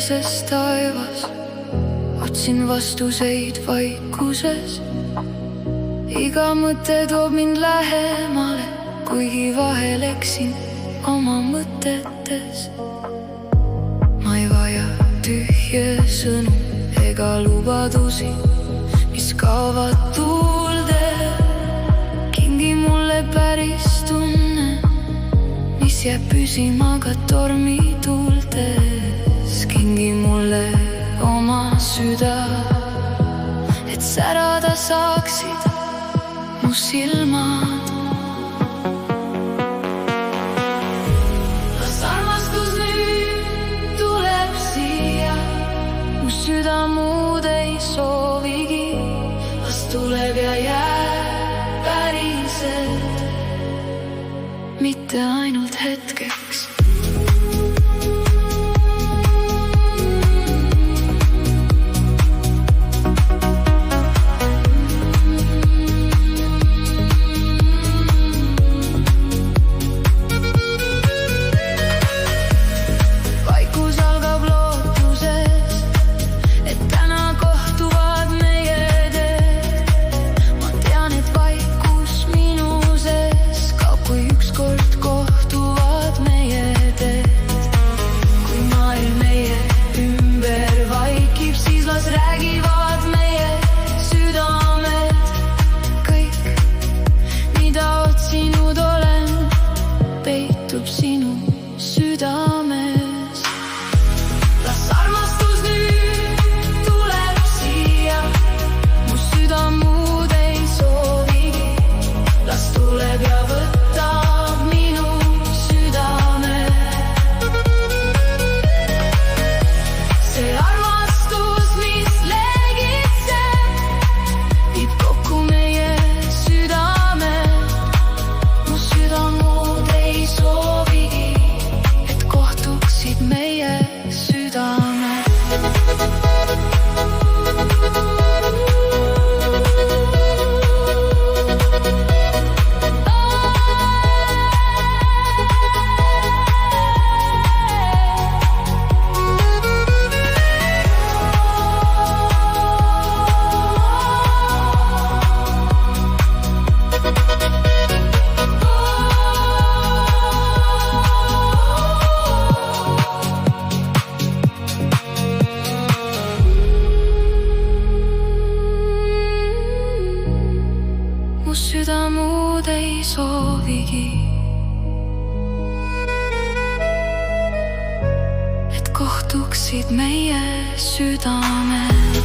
teises taevas, otsin vastuseid vaikuses. Iga mõte toob mind lähemale, kuigi vahel eksin oma mõtetes. Ma ei vaja tühje sõnu ega lubadusi, mis kaovad tuulde. Kingi mulle päris tunne, mis jääb püsima ka tormituultes. Kingi mulle oma süda, et särada saaksid mu silmad. Las armastus nüüd tuleb siia, mu süda muud ei soovigi. Las tuleb ja jääb päriselt, mitte ainult hetkeks. Sinu südames. Las armastus nüüd tuleb siia, mu süda muud ei soovigi. Las tuleb ja võtab minu südame. See armastus, mis legitseb, viib kokku meie südame. Mu süda muud ei soovigi, et kohtuksid meie südame. Mu süda muud ei soovigi, et kohtuksid meie südamed.